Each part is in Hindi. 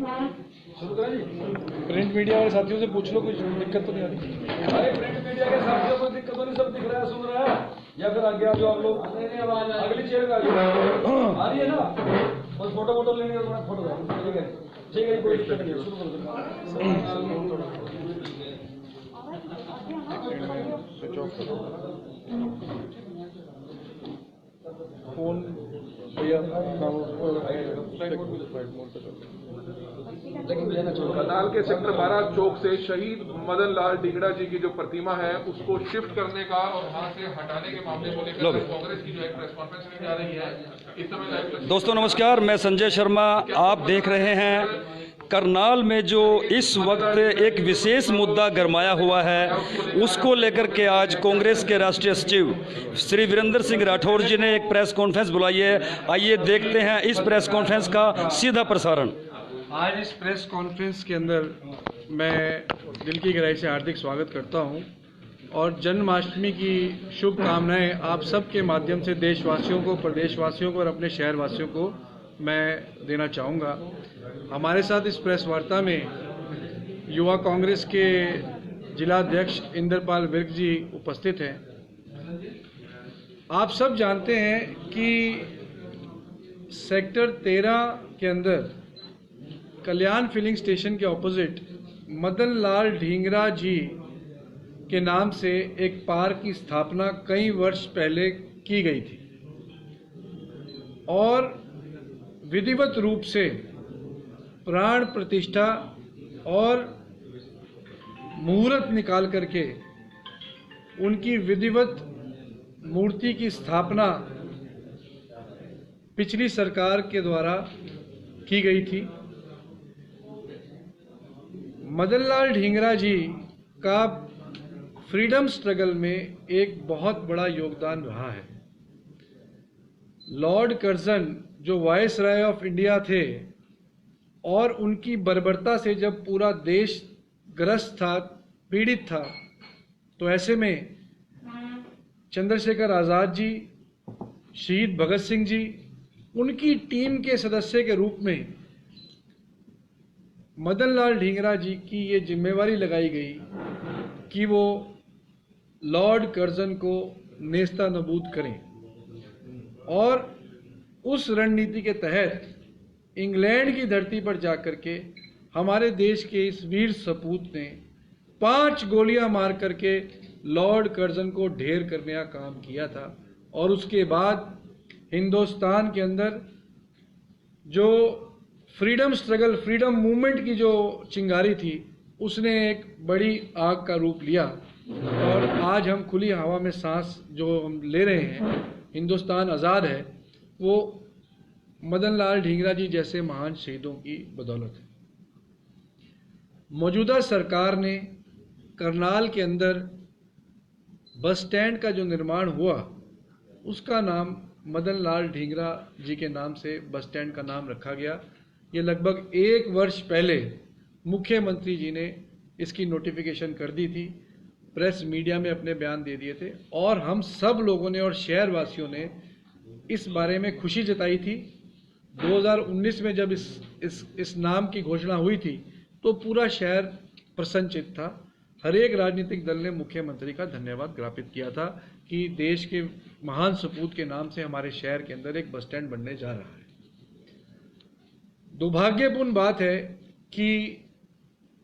शुरू करें जी। प्रिंट मीडिया वाले साथियों से पूछ लो, कुछ दिक्कत तो नहीं आ रही? भाई प्रिंट मीडिया के साथियों को दिक्कत तो नहीं, सब दिख रहा है, सुन रहा है, या फिर आगे आ जाओ आप लोग, अगली चेयर पे आ रही है ना, और फोटो वोटो लेने का फोटो ठीक है, ठीक है, कोई दिक्कत नहीं है, शुरू करो। फोन भैया करनाल के सेक्टर 12 चौक से शहीद मदन लाल ढींगरा जी की जो प्रतिमा है उसको शिफ्ट करने का और वहां से हटाने के मामले को लेकर कांग्रेस की जो एक प्रेस कॉन्फ्रेंस में जा रही है इस समय। दोस्तों नमस्कार, मैं संजय शर्मा। आप देख रहे हैं करनाल में जो इस वक्त एक विशेष मुद्दा गरमाया हुआ है, उसको लेकर के आज कांग्रेस के राष्ट्रीय सचिव श्री वीरेंद्र सिंह राठौर जी ने एक प्रेस कॉन्फ्रेंस बुलाई है। आइए देखते हैं इस प्रेस कॉन्फ्रेंस का सीधा प्रसारण। आज इस प्रेस कॉन्फ्रेंस के अंदर मैं दिल की गहराई से हार्दिक स्वागत करता हूं और जन्माष्टमी की शुभकामनाएं आप सबके माध्यम से देशवासियों को, प्रदेशवासियों को और अपने शहरवासियों को मैं देना चाहूँगा। हमारे साथ इस प्रेस वार्ता में युवा कांग्रेस के जिला अध्यक्ष इंद्रपाल विर्क जी उपस्थित हैं। आप सब जानते हैं कि सेक्टर 13 के अंदर कल्याण फिलिंग स्टेशन के ऑपोजिट मदन लाल ढींगरा जी के नाम से एक पार्क की स्थापना कई वर्ष पहले की गई थी और विधिवत रूप से प्राण प्रतिष्ठा और मुहूर्त निकाल करके उनकी विधिवत मूर्ति की स्थापना पिछली सरकार के द्वारा की गई थी। मदन लाल ढींगरा जी का फ्रीडम स्ट्रगल में एक बहुत बड़ा योगदान रहा है। लॉर्ड कर्जन जो वायसराय ऑफ इंडिया थे और उनकी बर्बरता से जब पूरा देश ग्रस्त था, पीड़ित था, तो ऐसे में चंद्रशेखर आज़ाद जी, शहीद भगत सिंह जी, उनकी टीम के सदस्य के रूप में मदन लाल ढींगरा जी की ये जिम्मेवारी लगाई गई कि वो लॉर्ड कर्जन को नेस्ता नबूद करें और उस रणनीति के तहत इंग्लैंड की धरती पर जाकर के हमारे देश के इस वीर सपूत ने 5 गोलियां मार करके लॉर्ड कर्जन को ढेर करने का काम किया था। और उसके बाद हिंदुस्तान के अंदर जो फ्रीडम स्ट्रगल, फ्रीडम मूवमेंट की जो चिंगारी थी, उसने एक बड़ी आग का रूप लिया और आज हम खुली हवा में सांस जो हम ले रहे हैं, हिंदुस्तान आज़ाद है, वो मदन लाल ढींगरा जी जैसे महान शहीदों की बदौलत है। मौजूदा सरकार ने करनाल के अंदर बस स्टैंड का जो निर्माण हुआ, उसका नाम मदन लाल ढींगरा जी के नाम से बस स्टैंड का नाम रखा गया। ये लगभग 1 वर्ष पहले मुख्यमंत्री जी ने इसकी नोटिफिकेशन कर दी थी, प्रेस मीडिया में अपने बयान दे दिए थे और हम सब लोगों ने और शहरवासियों ने इस बारे में खुशी जताई थी। 2019 में जब इस नाम की घोषणा हुई थी तो पूरा शहर प्रसन्नचित्त था। हर एक राजनीतिक दल ने मुख्यमंत्री का धन्यवाद ज्ञापित किया था कि देश के महान सपूत के नाम से हमारे शहर के अंदर एक बस स्टैंड बनने जा रहा है। दुर्भाग्यपूर्ण बात है कि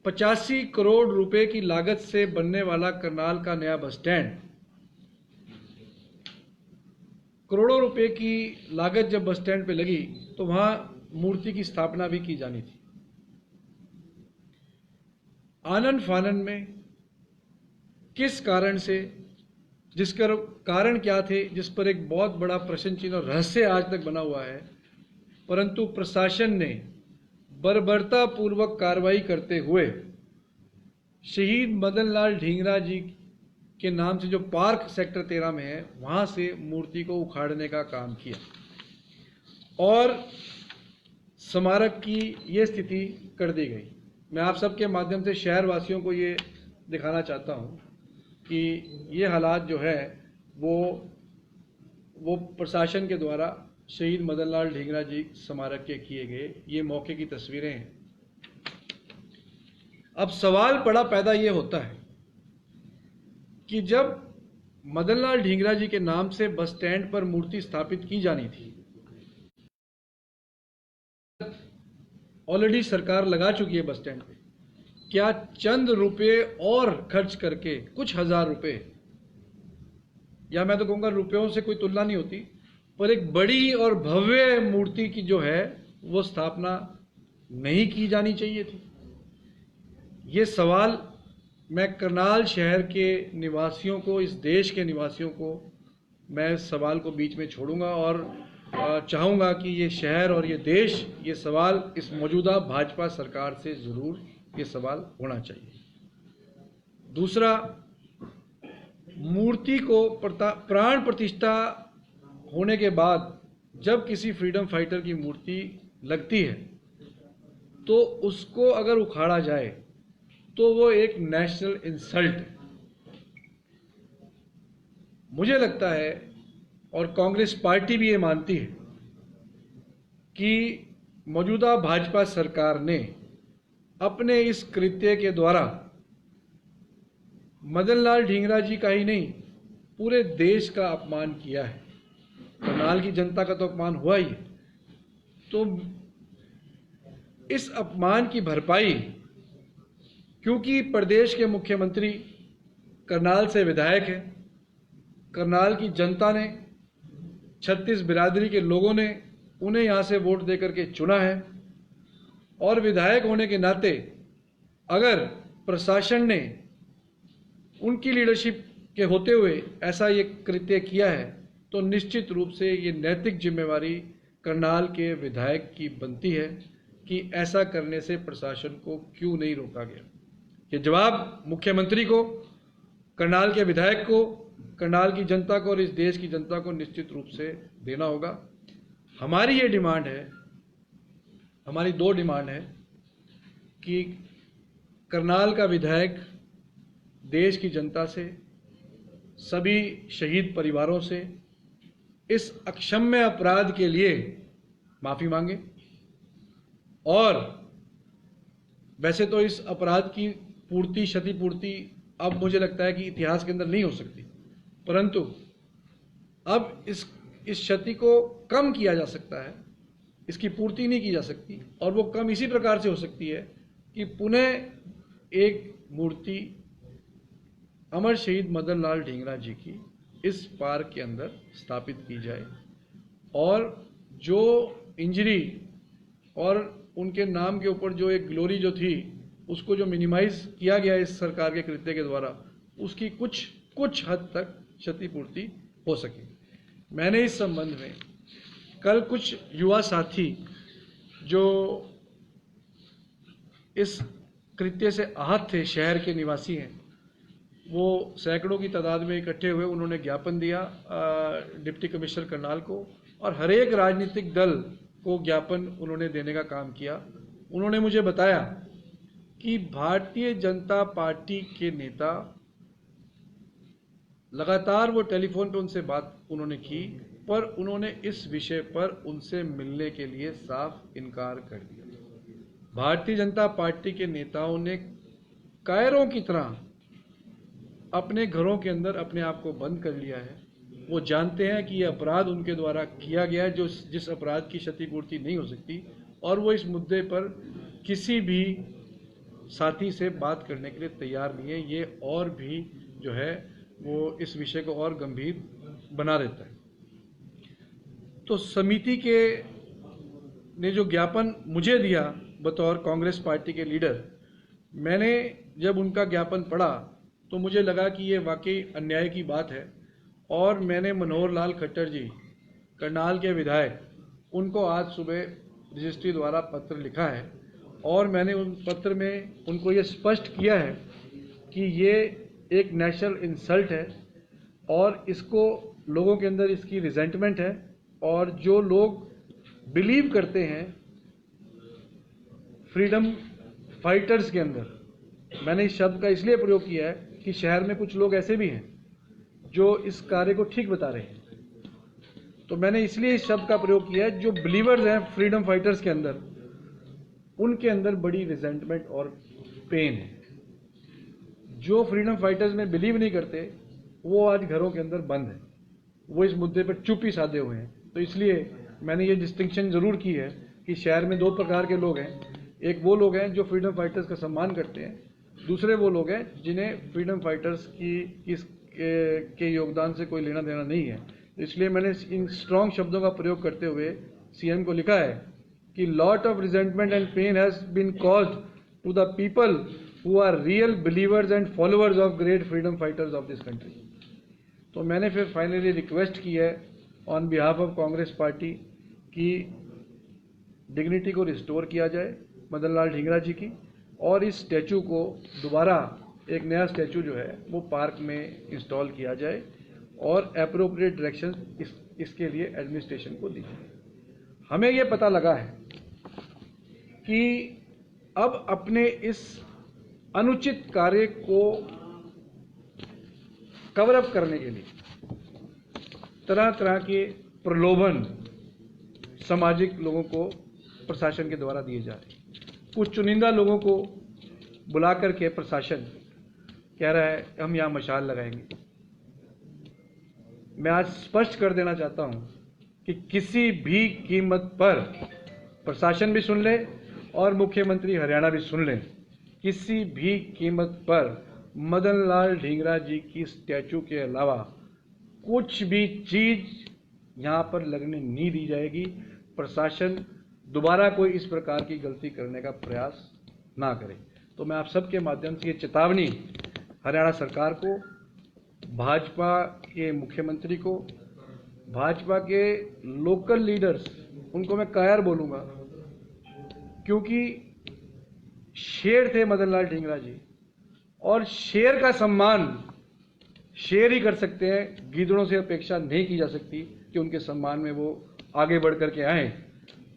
85 करोड़ रुपए की लागत से बनने वाला करनाल का नया बस स्टैंड, करोड़ों रुपए की लागत जब बस स्टैंड पे लगी तो वहां मूर्ति की स्थापना भी की जानी थी। आनन फानन में किस कारण से, जिसका कारण क्या थे, जिस पर एक बहुत बड़ा प्रश्न चिन्ह और रहस्य आज तक बना हुआ है, परंतु प्रशासन ने बर्बरता पूर्वक कार्रवाई करते हुए शहीद मदन लाल ढींगरा जी के नाम से जो पार्क सेक्टर 13 में है, वहां से मूर्ति को उखाड़ने का काम किया और स्मारक की ये स्थिति कर दी गई। मैं आप सबके माध्यम से शहरवासियों को ये दिखाना चाहता हूँ कि ये हालात जो है वो प्रशासन के द्वारा शहीद मदन लाल ढींगरा जी स्मारक के किए गए ये मौके की तस्वीरें हैं। अब सवाल बड़ा पैदा ये होता है कि जब मदनलाल ढींगरा जी के नाम से बस स्टैंड पर मूर्ति स्थापित की जानी थी, ऑलरेडी सरकार लगा चुकी है बस स्टैंड पे, क्या चंद रुपए और खर्च करके, कुछ हजार रुपए, या मैं तो कहूँगा रुपयों से कोई तुलना नहीं होती, पर एक बड़ी और भव्य मूर्ति की जो है वो स्थापना नहीं की जानी चाहिए थी? ये सवाल मैं करनाल शहर के निवासियों को, इस देश के निवासियों को मैं सवाल को बीच में छोड़ूंगा और चाहूँगा कि ये शहर और ये देश, ये सवाल इस मौजूदा भाजपा सरकार से ज़रूर ये सवाल होना चाहिए। दूसरा, मूर्ति को प्राण प्रतिष्ठा होने के बाद जब किसी फ्रीडम फाइटर की मूर्ति लगती है तो उसको अगर उखाड़ा जाए तो वो एक नेशनल इंसल्ट है। मुझे लगता है, और कांग्रेस पार्टी भी ये मानती है, कि मौजूदा भाजपा सरकार ने अपने इस कृत्य के द्वारा मदनलाल ढींगरा जी का ही नहीं, पूरे देश का अपमान किया है। करनाल की जनता का तो अपमान हुआ ही है। तो इस अपमान की भरपाई, क्योंकि प्रदेश के मुख्यमंत्री करनाल से विधायक हैं, करनाल की जनता ने, 36 बिरादरी के लोगों ने उन्हें यहाँ से वोट देकर के चुना है, और विधायक होने के नाते अगर प्रशासन ने उनकी लीडरशिप के होते हुए ऐसा ये कृत्य किया है तो निश्चित रूप से ये नैतिक जिम्मेवारी करनाल के विधायक की बनती है कि ऐसा करने से प्रशासन को क्यों नहीं रोका गया। ये जवाब मुख्यमंत्री को, करनाल के विधायक को, करनाल की जनता को और इस देश की जनता को निश्चित रूप से देना होगा। हमारी ये डिमांड है, हमारी 2 डिमांड है कि करनाल का विधायक देश की जनता से, सभी शहीद परिवारों से इस अक्षम्य अपराध के लिए माफ़ी मांगे, और वैसे तो इस अपराध की पूर्ति, क्षतिपूर्ति अब मुझे लगता है कि इतिहास के अंदर नहीं हो सकती, परंतु अब इस क्षति को कम किया जा सकता है, इसकी पूर्ति नहीं की जा सकती, और वो कम इसी प्रकार से हो सकती है कि पुनः एक मूर्ति अमर शहीद मदनलाल ढींगरा जी की इस पार्क के अंदर स्थापित की जाए, और जो इंजरी और उनके नाम के ऊपर जो एक ग्लोरी जो थी उसको जो मिनिमाइज किया गया इस सरकार के कृत्य के द्वारा, उसकी कुछ हद तक क्षतिपूर्ति हो सके। मैंने इस संबंध में कल कुछ युवा साथी जो इस कृत्य से आहत थे, शहर के निवासी हैं, वो सैकड़ों की तादाद में इकट्ठे हुए, उन्होंने ज्ञापन दिया डिप्टी कमिश्नर करनाल को, और हर एक राजनीतिक दल को ज्ञापन उन्होंने देने का काम किया। उन्होंने मुझे बताया कि भारतीय जनता पार्टी के नेता लगातार, वो टेलीफोन पे उनसे बात उन्होंने की, पर उन्होंने इस विषय पर उनसे मिलने के लिए साफ इनकार कर दिया। भारतीय जनता पार्टी के नेताओं ने कायरों की तरह अपने घरों के अंदर अपने आप को बंद कर लिया है। वो जानते हैं कि यह अपराध उनके द्वारा किया गया है, जो जिस अपराध की क्षतिपूर्ति नहीं हो सकती, और वो इस मुद्दे पर किसी भी साथी से बात करने के लिए तैयार नहीं है। ये और भी जो है वो इस विषय को और गंभीर बना देता है। तो समिति के ने जो ज्ञापन मुझे दिया बतौर कांग्रेस पार्टी के लीडर, मैंने जब उनका ज्ञापन पढ़ा तो मुझे लगा कि ये वाकई अन्याय की बात है, और मैंने मनोहर लाल खट्टर जी, करनाल के विधायक, उनको आज सुबह रजिस्ट्री द्वारा पत्र लिखा है, और मैंने उन पत्र में उनको ये स्पष्ट किया है कि ये एक नेशनल इंसल्ट है, और इसको लोगों के अंदर इसकी रिजेंटमेंट है, और जो लोग बिलीव करते हैं फ्रीडम फाइटर्स के अंदर, मैंने इस शब्द का इसलिए प्रयोग किया है कि शहर में कुछ लोग ऐसे भी हैं जो इस कार्य को ठीक बता रहे हैं, तो मैंने इसलिए इस शब्द का प्रयोग किया है। जो बिलीवर्स हैं फ्रीडम फाइटर्स के अंदर, उनके अंदर बड़ी रिजेंटमेंट और पेन है। जो फ्रीडम फाइटर्स में बिलीव नहीं करते वो आज घरों के अंदर बंद है, वो इस मुद्दे पर चुप ही साधे हुए हैं। तो इसलिए मैंने ये डिस्टिंक्शन जरूर की है कि शहर में दो प्रकार के लोग हैं। एक वो लोग हैं जो फ्रीडम फाइटर्स का सम्मान करते हैं, दूसरे वो लोग हैं जिन्हें फ्रीडम फाइटर्स के योगदान से कोई लेना देना नहीं है। तो इसलिए मैंने इन स्ट्रॉन्ग शब्दों का प्रयोग करते हुए सीएम को लिखा है कि lot of resentment and pain has been caused to the people who are real believers and followers of great freedom fighters of this country. तो मैंने फिर फाइनली रिक्वेस्ट की है on behalf of Congress party कि डिग्निटी को रिस्टोर किया जाए मदन लाल ढींगरा जी की, और इस स्टैचू को दोबारा एक नया स्टैचू जो है वो पार्क में इंस्टॉल किया जाए और एप्रोप्रिएट डायरेक्शन इसके लिए एडमिनिस्ट्रेशन को दी जाए। हमें ये पता लगा है कि अब अपने इस अनुचित कार्य को कवर अप करने के लिए तरह तरह के प्रलोभन सामाजिक लोगों को प्रशासन के द्वारा दिए जा रहे हैं। कुछ चुनिंदा लोगों को बुला करके प्रशासन कह रहा है हम यहाँ मशाल लगाएंगे। मैं आज स्पष्ट कर देना चाहता हूँ कि किसी भी कीमत पर प्रशासन भी सुन ले और मुख्यमंत्री हरियाणा भी सुन लें, किसी भी कीमत पर मदन लाल ढींगरा जी की स्टैचू के अलावा कुछ भी चीज यहाँ पर लगने नहीं दी जाएगी। प्रशासन दोबारा कोई इस प्रकार की गलती करने का प्रयास ना करे। तो मैं आप सबके माध्यम से ये चेतावनी हरियाणा सरकार को, भाजपा के मुख्यमंत्री को, भाजपा के लोकल लीडर्स, उनको मैं कायर बोलूँगा क्योंकि शेर थे मदन लाल ढींगरा जी, और शेर का सम्मान शेर ही कर सकते हैं, गीदड़ों से अपेक्षा नहीं की जा सकती कि उनके सम्मान में वो आगे बढ़ करके आए।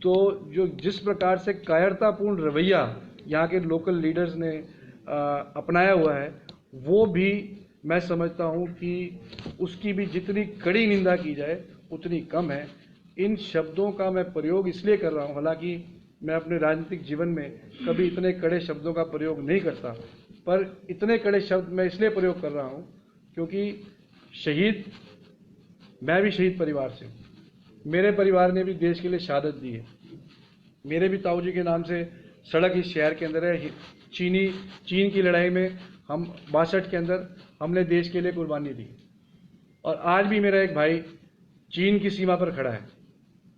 तो जो जिस प्रकार से कायरतापूर्ण रवैया यहाँ के लोकल लीडर्स ने अपनाया हुआ है, वो भी मैं समझता हूँ कि उसकी भी जितनी कड़ी निंदा की जाए उतनी कम है। इन शब्दों का मैं प्रयोग इसलिए कर रहा हूँ, हालांकि मैं अपने राजनीतिक जीवन में कभी इतने कड़े शब्दों का प्रयोग नहीं करता, पर इतने कड़े शब्द मैं इसलिए प्रयोग कर रहा हूँ क्योंकि शहीद, मैं भी शहीद परिवार से हूँ, मेरे परिवार ने भी देश के लिए शहादत दी है। मेरे भी ताऊजी के नाम से सड़क इस शहर के अंदर है। चीन की लड़ाई में हम 62 के अंदर हमने देश के लिए कुर्बानी दी, और आज भी मेरा एक भाई चीन की सीमा पर खड़ा है,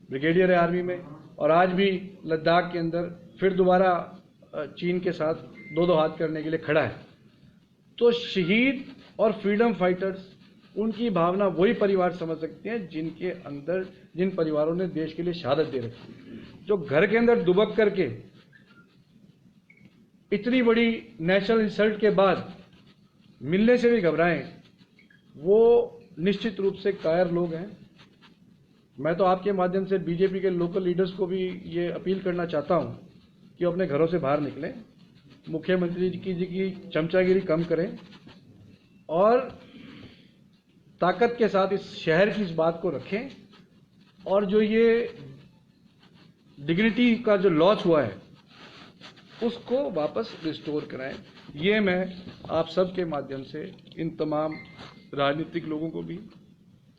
ब्रिगेडियर है आर्मी में, और आज भी लद्दाख के अंदर फिर दोबारा चीन के साथ दो दो हाथ करने के लिए खड़ा है। तो शहीद और फ्रीडम फाइटर्स, उनकी भावना वही परिवार समझ सकते हैं जिनके अंदर, जिन परिवारों ने देश के लिए शहादत दे रखी है। जो घर के अंदर दुबक करके इतनी बड़ी नेशनल इंसल्ट के बाद मिलने से भी घबराएं, वो निश्चित रूप से कायर लोग हैं। मैं तो आपके माध्यम से बीजेपी के लोकल लीडर्स को भी ये अपील करना चाहता हूं कि अपने घरों से बाहर निकलें, मुख्यमंत्री जी की चमचागिरी कम करें और ताकत के साथ इस शहर की इस बात को रखें, और जो ये डिग्निटी का जो लॉस हुआ है उसको वापस रिस्टोर कराएं। ये मैं आप सबके माध्यम से इन तमाम राजनीतिक लोगों को भी,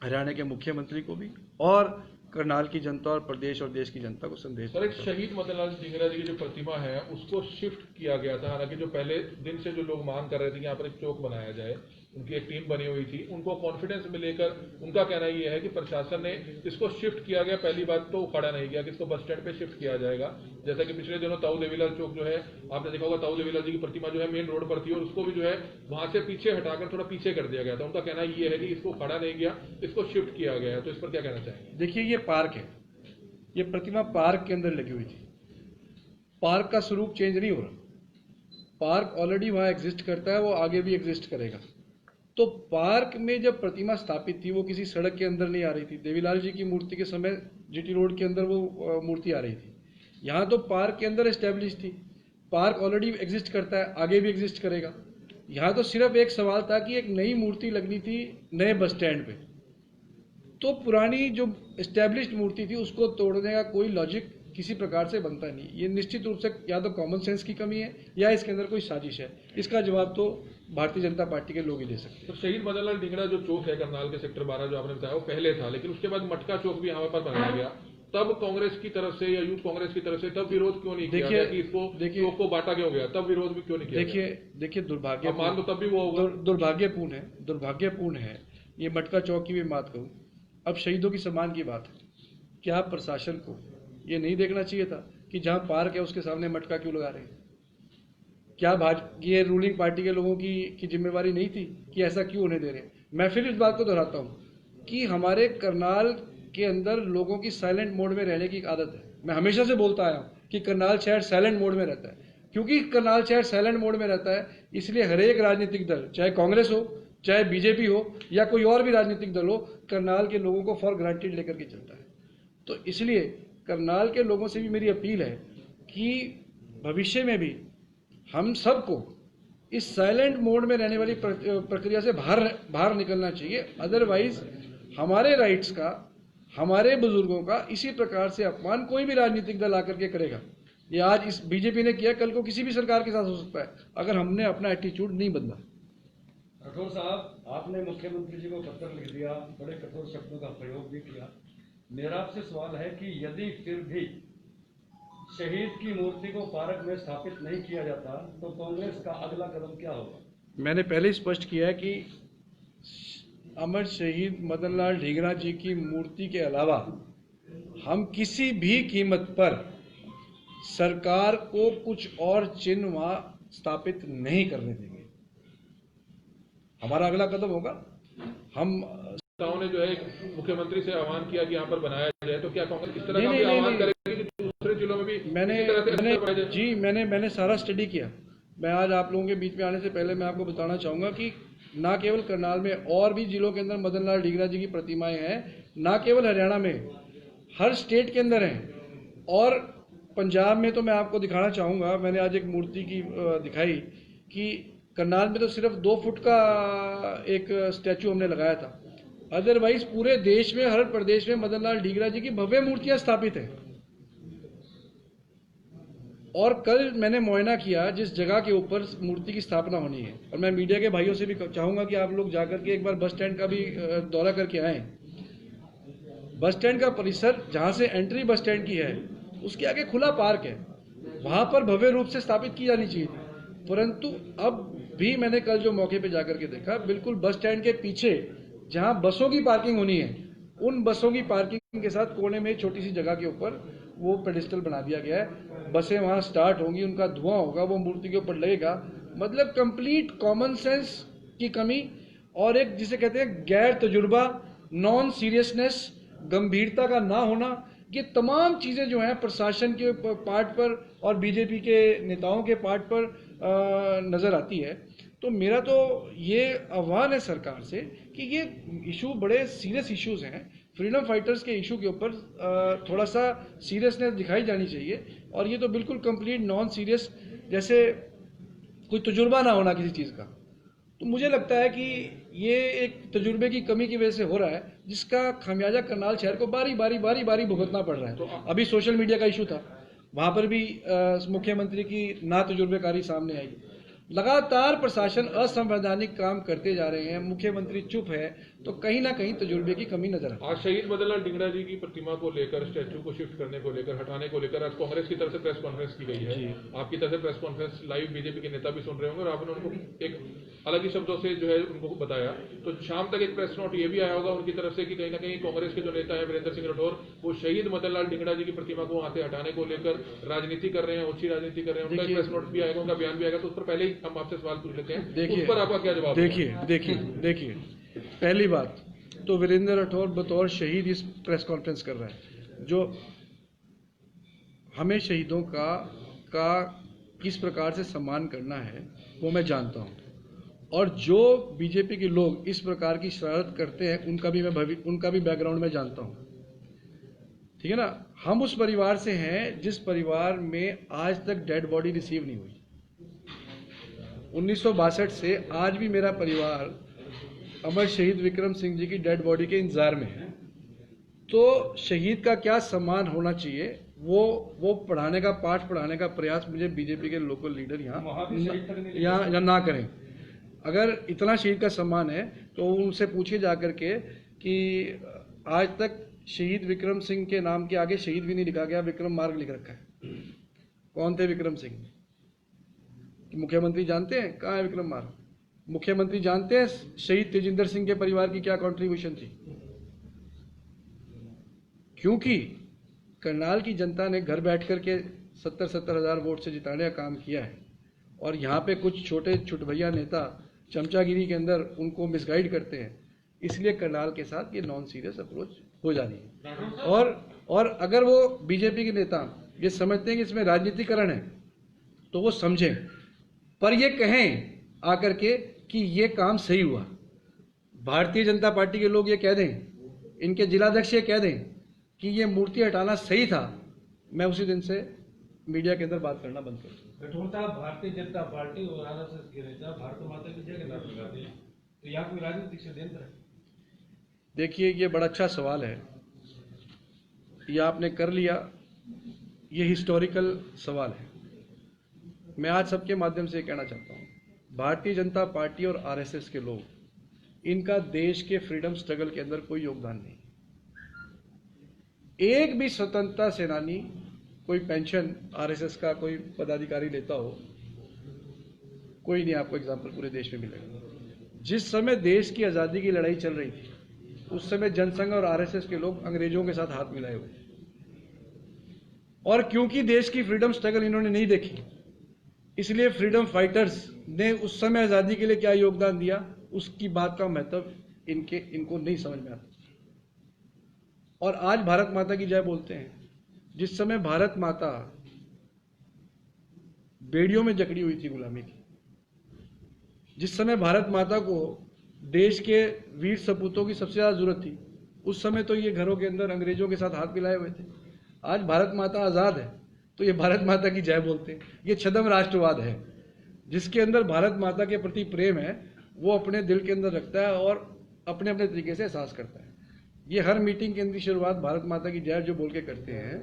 हरियाणा के मुख्यमंत्री को भी, और करनाल की जनता और प्रदेश और देश की जनता को संदेश। सर, एक शहीद मदन लाल ढींगरा जी की जो प्रतिमा है उसको शिफ्ट किया गया था, हालांकि जो पहले दिन से जो लोग मांग कर रहे थे कि यहाँ पर एक चौक बनाया जाए, उनकी एक टीम बनी हुई थी, उनको कॉन्फिडेंस में लेकर उनका कहना ये है कि प्रशासन ने इसको शिफ्ट किया गया। पहली बात तो उखाड़ा नहीं गया कि इसको बस स्टैंड पे शिफ्ट किया जाएगा, जैसा कि पिछले दिनों ताऊ देवीलाल चौक जो है, आपने देखा होगा, ताऊ देवीलाल जी की प्रतिमा जो है मेन रोड पर थी और उसको भी जो है वहां से पीछे हटाकर थोड़ा पीछे कर दिया गया था। उनका कहना ये है कि इसको उखाड़ा नहीं गया, इसको शिफ्ट किया गया है। तो इस पर क्या कहना चाहेंगे? देखिए, ये पार्क है, ये प्रतिमा पार्क के अंदर लगी हुई थी, पार्क का स्वरूप चेंज नहीं हो रहा, पार्क ऑलरेडी वहां एग्जिस्ट करता है, वो आगे भी एग्जिस्ट करेगा। तो पार्क में जब प्रतिमा स्थापित थी वो किसी सड़क के अंदर नहीं आ रही थी। देवीलाल जी की मूर्ति के समय जीटी रोड के अंदर वो मूर्ति आ रही थी। यहाँ तो पार्क के अंदर एस्टेब्लिश थी, पार्क ऑलरेडी एग्जिस्ट करता है, आगे भी एग्जिस्ट करेगा। यहाँ तो सिर्फ एक सवाल था कि एक नई मूर्ति लगनी थी नए बस स्टैंड पे, तो पुरानी जो एस्टेब्लिश्ड मूर्ति थी उसको तोड़ने का कोई लॉजिक किसी प्रकार से बनता नहीं। ये निश्चित रूप से या तो कॉमन सेंस की कमी है या इसके अंदर कोई साजिश है। इसका जवाब तो भारतीय जनता पार्टी के लोग ही दे सकते हैं। तो शहीद मदन लाल ढींगरा जो चौक है करनाल के सेक्टर 12 जो आपने बताया वो पहले था, लेकिन उसके बाद मटका चौक भी यहाँ पर बनाया गया। तब कांग्रेस की तरफ से या यूथ कांग्रेस की तरफ से तब विरोध क्यों नहीं किया गया कि इसको चौक को बांटा क्यों गया? तब विरोध भी क्यों नहीं किया? देखिए दुर्भाग्य मान लो तब भी वो होगा। दुर्भाग्यपूर्ण है ये मटका चौक की भी बात कहूँ। अब शहीदों की सम्मान की बात है, क्या प्रशासन को ये नहीं देखना चाहिए था कि जहां पार्क है उसके सामने मटका क्यों लगा रहे हैं? क्या ये रूलिंग पार्टी के लोगों की जिम्मेवारी नहीं थी कि ऐसा क्यों होने दे रहे हैं? मैं फिर इस बात को दोहराता हूं कि हमारे करनाल के अंदर लोगों की साइलेंट मोड में रहने की आदत है। मैं हमेशा से बोलता आया हूं कि करनाल शहर साइलेंट मोड में रहता है। क्योंकि करनाल शहर साइलेंट मोड में रहता है, इसलिए हर एक राजनीतिक दल, चाहे कांग्रेस हो, चाहे बीजेपी हो या कोई और भी राजनीतिक दल हो, करनाल के लोगों को फॉर ग्रांटेड लेकर के चलता है। तो इसलिए करनाल के लोगों से भी मेरी अपील है कि भविष्य में भी हम सबको इस साइलेंट मोड में रहने वाली प्रक्रिया से बाहर निकलना चाहिए। अदरवाइज हमारे राइट्स का, हमारे बुजुर्गों का इसी प्रकार से अपमान कोई भी राजनीतिक दल आकर के करेगा। ये आज इस बीजेपी ने किया, कल को किसी भी सरकार के साथ हो सकता है अगर हमने अपना एटीट्यूड नहीं बदला। राठौर साहब, आपने मुख्यमंत्री जी को पत्र लिख दिया, बड़े कठोर शब्दों का प्रयोग भी किया। मेरा आपसे सवाल है कि यदि फिर भी शहीद की मूर्ति को पार्क में स्थापित नहीं किया जाता तो कांग्रेस का अगला कदम क्या होगा? मैंने पहले स्पष्ट किया है कि अमर शहीद मदन लाल ढींगरा जी की मूर्ति के अलावा हम किसी भी कीमत पर सरकार को कुछ और चिन्ह वहां स्थापित नहीं करने देंगे। हमारा अगला कदम होगा, हम ने जो है मुख्यमंत्री से आह्वान किया कि यहाँ पर बनाया जाए, तो क्या कांग्रेस इस तरह का भी आह्वान करेगी कि दूसरे जिलों में भी मैंने सारा स्टडी किया। मैं आज आप लोगों के बीच में आने से पहले मैं आपको बताना चाहूंगा कि ना केवल करनाल में और भी जिलों के अंदर मदन लाल ढींगरा जी की प्रतिमाएं हैं, ना केवल हरियाणा में, हर स्टेट के अंदर हैं। और पंजाब में तो मैं आपको दिखाना चाहूंगा, मैंने आज एक मूर्ति की दिखाई कि करनाल में तो सिर्फ 2 फुट का एक स्टैचू हमने लगाया था। अदरवाइज पूरे देश में, हर प्रदेश में मदन लाल ढींगरा जी की भव्य मूर्तियां स्थापित हैं। और कल मैंने मुआयना किया जिस जगह के ऊपर मूर्ति की स्थापना होनी है, और मैं मीडिया के भाइयों से भी चाहूंगा कि आप लोग जाकर के एक बार बस स्टैंड का भी दौरा करके आए। बस स्टैंड का परिसर, जहां से एंट्री बस स्टैंड की है, उसके आगे खुला पार्क है, वहां पर भव्य रूप से स्थापित की जानी चाहिए थी। परंतु अब भी मैंने कल जो मौके पे जाकर के देखा, बिल्कुल बस स्टैंड के पीछे जहां बसों की पार्किंग होनी है, उन बसों की पार्किंग के साथ कोने में छोटी सी जगह के ऊपर वो पेडिस्टल बना दिया गया है। बसें वहां स्टार्ट होंगी, उनका धुआं होगा, वो मूर्ति के ऊपर लगेगा। मतलब कंप्लीट कॉमन सेंस की कमी और एक जिसे कहते हैं गैर तजुर्बा, नॉन सीरियसनेस, गंभीरता का ना होना, ये तमाम चीजें जो हैं प्रशासन के पार्ट पर और बीजेपी के नेताओं के पार्ट पर नजर आती है। तो मेरा तो ये आह्वान है सरकार से कि ये इशू बड़े सीरियस इश्यूज हैं, फ्रीडम फाइटर्स के इशू के ऊपर थोड़ा सा सीरियसनेस दिखाई जानी चाहिए। और ये तो बिल्कुल कंप्लीट नॉन सीरियस, जैसे कोई तजुर्बा ना होना किसी चीज़ का। तो मुझे लगता है कि ये एक तजुर्बे की कमी की वजह से हो रहा है, जिसका खामियाजा करनाल शहर को बारी बारी भुगतना पड़ रहा है। अभी सोशल मीडिया का इशू था, वहां पर भी मुख्यमंत्री की ना तजुर्बेकारी सामने आई। लगातार प्रशासन असंवैधानिक काम करते जा रहे हैं, मुख्यमंत्री चुप है, तो कहीं ना कहीं तजुर्बे की कमी नजर आती है। आज शहीद मदन लाल ढींगरा जी की प्रतिमा को लेकर, स्टैचू को शिफ्ट करने को लेकर, हटाने को लेकर आज कांग्रेस की तरफ से प्रेस कॉन्फ्रेंस की गई है। आपकी तरफ से प्रेस कॉन्फ्रेंस लाइव बीजेपी के नेता भी सुन रहे होंगे और आपने उनको एक अलग ही शब्दों से जो है उनको बताया। तो शाम तक एक प्रेस नोट ये भी आया होगा उनकी तरफ से कि कहीं ना कहीं कांग्रेस के जो नेता है वीरेंद्र सिंह राठौर, वो शहीद मदन लाल ढींगरा जी की प्रतिमा को वहां से हटाने को लेकर राजनीति कर रहे हैं, ओछी राजनीति कर रहे हैं। उनका एक प्रेस नोट भी आएगा, उनका बयान भी आएगा। तो उस पर पहले ही हम आपसे सवाल पूछ लेते हैं, उस पर आपका क्या जवाब? देखिए, पहली बात तो वीरेंद्र राठौर बतौर शहीद इस प्रेस कॉन्फ्रेंस कर रहा है। जो हमें शहीदों का किस प्रकार से सम्मान करना है वो मैं जानता हूं, और जो बीजेपी के लोग इस प्रकार की शरारत करते हैं उनका भी बैकग्राउंड मैं जानता हूं। ठीक है ना। हम उस परिवार से हैं जिस परिवार में आज तक डेड बॉडी रिसीव नहीं हुई। 1962 से आज भी मेरा परिवार अमर शहीद विक्रम सिंह जी की डेड बॉडी के इंतजार में है। तो शहीद का क्या सम्मान होना चाहिए वो पढ़ाने का, पाठ पढ़ाने का प्रयास मुझे बीजेपी के लोकल लीडर वहाँ भी शहीद तक नहीं यहाँ ना करें। अगर इतना शहीद का सम्मान है तो उनसे पूछिए जाकर के कि आज तक शहीद विक्रम सिंह के नाम के आगे शहीद भी नहीं लिखा गया, विक्रम मार्ग लिख रखा है। कौन थे विक्रम सिंह? मुख्यमंत्री जानते हैं कहाँ है विक्रम मार्ग? मुख्यमंत्री जानते हैं शहीद तेजिंदर सिंह के परिवार की क्या कंट्रीब्यूशन थी? क्योंकि करनाल की जनता ने घर बैठ कर के 70-70 हज़ार वोट से जिताने का काम किया है, और यहाँ पे कुछ छोटे छुटभैया नेता चमचागिरी के अंदर उनको मिसगाइड करते हैं, इसलिए करनाल के साथ ये नॉन सीरियस अप्रोच हो जा रही है। और अगर वो बीजेपी के नेता ये समझते हैं कि इसमें राजनीतिकरण है तो वो समझें, पर ये कहें आकर के कि ये काम सही हुआ। भारतीय जनता पार्टी के लोग ये कह दें, इनके जिलाध्यक्ष ये कह दें कि ये मूर्ति हटाना सही था, मैं उसी दिन से मीडिया के अंदर बात करना बंद कर दूँ। राठौर साहब, भारतीय जनता पार्टी और आरएसएस के नेता भारत माता की जय के नाम लगाते हैं, तो यहाँ कोई राजनीतिक षड्यंत्र है? देखिए, ये बड़ा अच्छा सवाल है, ये आपने कर लिया, ये हिस्टोरिकल सवाल है। मैं आज सबके माध्यम से कहना चाहता हूँ, भारतीय जनता पार्टी और आरएसएस के लोग, इनका देश के फ्रीडम स्ट्रगल के अंदर कोई योगदान नहीं। एक भी स्वतंत्रता सेनानी कोई पेंशन आरएसएस का कोई पदाधिकारी लेता हो, कोई नहीं आपको एग्जाम्पल पूरे देश में मिलेगा। जिस समय देश की आज़ादी की लड़ाई चल रही थी, उस समय जनसंघ और आरएसएस के लोग अंग्रेजों के साथ हाथ मिलाए हुए, और क्योंकि देश की फ्रीडम स्ट्रगल इन्होंने नहीं देखी, इसलिए फ्रीडम फाइटर्स ने उस समय आज़ादी के लिए क्या योगदान दिया, उसकी बात का महत्व इनको नहीं समझ में आता। और आज भारत माता की जय बोलते हैं। जिस समय भारत माता बेड़ियों में जकड़ी हुई थी गुलामी की, जिस समय भारत माता को देश के वीर सपूतों की सबसे ज़्यादा जरूरत थी, उस समय तो ये घरों के अंदर अंग्रेजों के साथ हाथ मिलाए हुए थे। आज भारत माता आज़ाद है तो ये भारत माता की जय बोलते हैं। ये छद्म राष्ट्रवाद है। जिसके अंदर भारत माता के प्रति प्रेम है, वो अपने दिल के अंदर रखता है और अपने अपने तरीके से एहसास करता है। ये हर मीटिंग के अंदर शुरुआत भारत माता की जय जो बोल के करते हैं,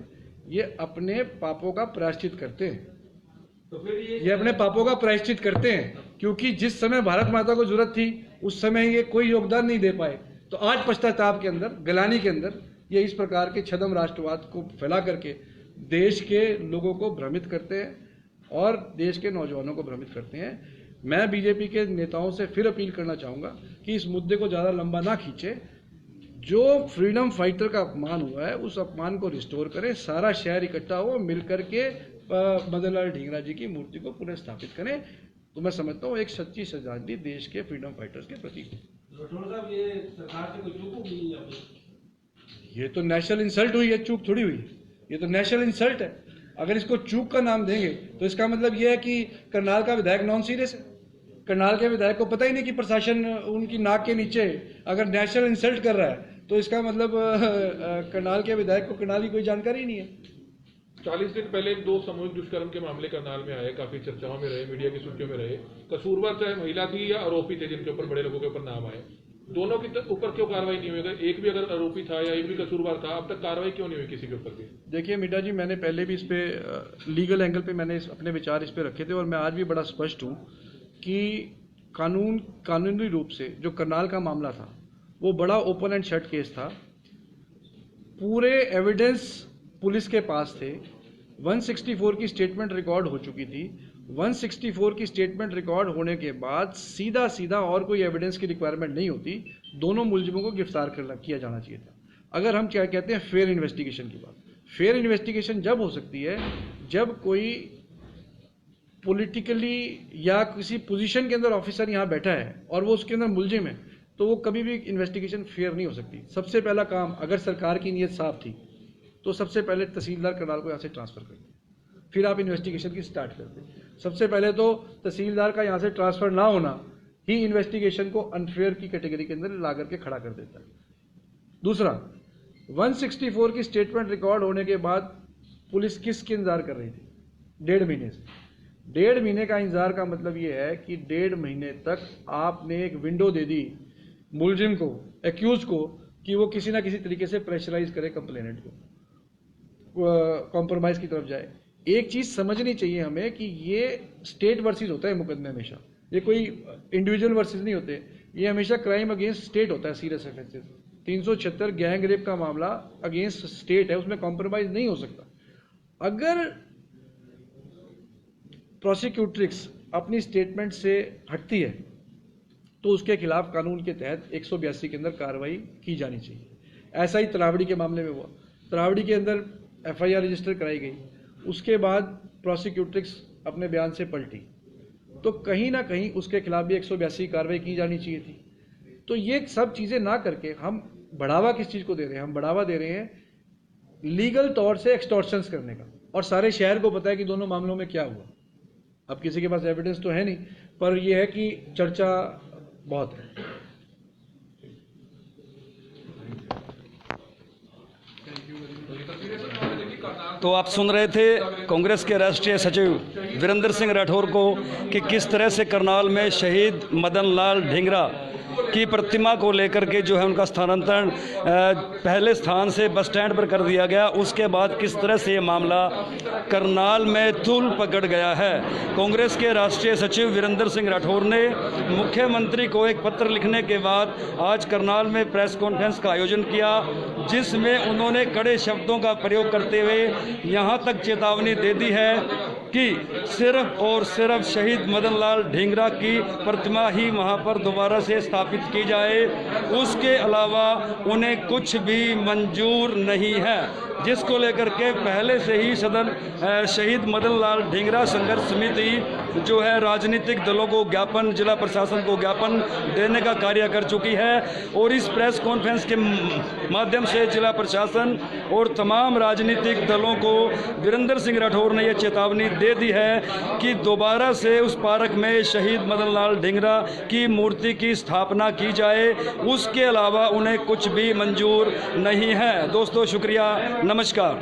ये अपने पापों का प्रायश्चित करते हैं। तो फिर ये अपने पापों का प्रायश्चित करते हैं, क्योंकि जिस समय भारत माता को जरूरत थी उस समय ये कोई योगदान नहीं दे पाए। तो आज पश्चाताप के अंदर, गलानी के अंदर ये इस प्रकार के छद्म राष्ट्रवाद को फैला करके देश के लोगों को भ्रमित करते हैं और देश के नौजवानों को भ्रमित करते हैं। मैं बीजेपी के नेताओं से फिर अपील करना चाहूँगा कि इस मुद्दे को ज़्यादा लंबा ना खींचे। जो फ्रीडम फाइटर का अपमान हुआ है, उस अपमान को रिस्टोर करें। सारा शहर इकट्ठा हो, मिल करके मदन लाल ढींगरा जी की मूर्ति को पुनः स्थापित करें। तो मैं समझता हूँ एक सच्ची श्रद्धांजलि देश के फ्रीडम फाइटर्स के प्रति। राठौर साहब, ये सरकार से कोई चूक होगी यहाँ पे? ये तो नेशनल इंसल्ट हुई है, चूक थोड़ी हुई। ये तो नेशनल इंसल्ट है। अगर इसको चूक का नाम देंगे तो इसका मतलब ये है कि करनाल का विधायक नॉन सीरियस है। करनाल के विधायक को पता ही नहीं कि प्रशासन उनकी नाक के नीचे अगर नेशनल इंसल्ट कर रहा है, तो इसका मतलब करनाल के विधायक को करनाल की कोई जानकारी नहीं है। 40 दिन पहले 2 सामूहिक दुष्कर्म के मामले करनाल में आए, काफी चर्चाओं में रहे, मीडिया की सुर्खियों में रहे। कसूरवार चाहे महिला थी या आरोपी थे जिनके ऊपर बड़े लोगों के ऊपर नाम आए, दोनों के ऊपर क्यों कार्रवाई नहीं हुई? अगर एक भी अगर आरोपी था या एक भी कसूरवार था, अब तक कार्रवाई क्यों नहीं हुई किसी के ऊपर भी? देखिए मीडा जी, मैंने पहले भी इस पे लीगल एंगल पे मैंने अपने विचार इस पे रखे थे, और मैं आज भी बड़ा स्पष्ट हूँ कि कानूनी रूप से जो करनाल का मामला था वो बड़ा ओपन एंड शट केस था। पूरे एविडेंस पुलिस के पास थे। 164 की स्टेटमेंट रिकॉर्ड हो चुकी थी। 164 की स्टेटमेंट रिकॉर्ड होने के बाद सीधा और कोई एविडेंस की रिक्वायरमेंट नहीं होती, दोनों मुलजिमों को गिरफ्तार किया जाना चाहिए था। अगर हम क्या कहते हैं फेयर इन्वेस्टिगेशन की बात, फेयर इन्वेस्टिगेशन जब हो सकती है जब कोई पॉलिटिकली या किसी पोजीशन के अंदर ऑफिसर यहाँ बैठा है और वो उसके अंदर मुलजिम है, तो वो कभी भी इन्वेस्टिगेशन फेयर नहीं हो सकती। सबसे पहला काम, अगर सरकार की नीयत साफ थी तो सबसे पहले तहसीलदार करनाल को यहाँ से ट्रांसफर करते, फिर आप इन्वेस्टिगेशन की स्टार्ट करते। सबसे पहले तो तहसीलदार का यहाँ से ट्रांसफर ना होना ही इन्वेस्टिगेशन को अनफेयर की कैटेगरी के अंदर ला करके खड़ा कर देता है। दूसरा, 164 की स्टेटमेंट रिकॉर्ड होने के बाद पुलिस किसकी इंतजार कर रही थी? 1.5 महीने से। 1.5 महीने का इंतजार का मतलब ये है कि 1.5 महीने तक आपने एक विंडो दे दी मुलजिम को, एक्यूज को, कि वो किसी ना किसी तरीके से प्रेशराइज करे कंप्लेनेंट को। कॉम्प्रोमाइज़ की तरफ जाए। एक चीज़ समझनी चाहिए हमें कि ये स्टेट वर्सेस होता है मुकदमे हमेशा, ये कोई इंडिविजुअल वर्सेस नहीं होते, ये हमेशा क्राइम अगेंस्ट स्टेट होता है, सीरियस ऑफेंसेस। 376 गैंग रेप का मामला अगेंस्ट स्टेट है, उसमें कॉम्प्रोमाइज़ नहीं हो सकता। अगर प्रोसिक्यूट्रिक्स अपनी स्टेटमेंट से हटती है तो उसके खिलाफ कानून के तहत 182 के अंदर कार्रवाई की जानी चाहिए। ऐसा ही तरावड़ी के मामले में हुआ। तरावड़ी के अंदर FIR रजिस्टर कराई गई, उसके बाद प्रोसिक्यूट्रिक्स अपने बयान से पलटी, तो कहीं ना कहीं उसके खिलाफ भी 182 कार्रवाई की जानी चाहिए थी। तो ये सब चीज़ें ना करके हम बढ़ावा किस चीज़ को दे रहे हैं? हम बढ़ावा दे रहे हैं लीगल तौर से एक्सटॉर्शंस करने का, और सारे शहर को पता है कि दोनों मामलों में क्या हुआ। अब किसी के पास एविडेंस तो है नहीं, पर यह है कि चर्चा बहुत है। तो आप सुन रहे थे कांग्रेस के राष्ट्रीय सचिव वीरेंद्र सिंह राठौर को कि किस तरह से करनाल में शहीद मदन लाल ढींगरा की प्रतिमा को लेकर के जो है उनका स्थानांतरण पहले स्थान से बस स्टैंड पर कर दिया गया। उसके बाद किस तरह से ये मामला करनाल में तूल पकड़ गया है। कांग्रेस के राष्ट्रीय सचिव वीरेंद्र सिंह राठौर ने मुख्यमंत्री को एक पत्र लिखने के बाद आज करनाल में प्रेस कॉन्फ्रेंस का आयोजन किया, जिसमें उन्होंने कड़े शब्दों का प्रयोग करते हुए यहाँ तक चेतावनी दे दी है कि सिर्फ और सिर्फ शहीद मदन लाल ढींगरा की प्रतिमा ही वहाँ पर दोबारा से स्थापित की जाए, उसके अलावा उन्हें कुछ भी मंजूर नहीं है। जिसको लेकर के पहले से ही सदन शहीद मदन लाल ढींगरा संघर्ष समिति जो है राजनीतिक दलों को ज्ञापन, जिला प्रशासन को ज्ञापन देने का कार्य कर चुकी है, और इस प्रेस कॉन्फ्रेंस के माध्यम से जिला प्रशासन और तमाम राजनीतिक दलों को वीरेंद्र सिंह राठौर ने यह चेतावनी दे दी है कि दोबारा से उस पार्क में शहीद मदन लाल ढींगरा की मूर्ति की स्थापना की जाए, उसके अलावा उन्हें कुछ भी मंजूर नहीं है। दोस्तों शुक्रिया, नमस्कार।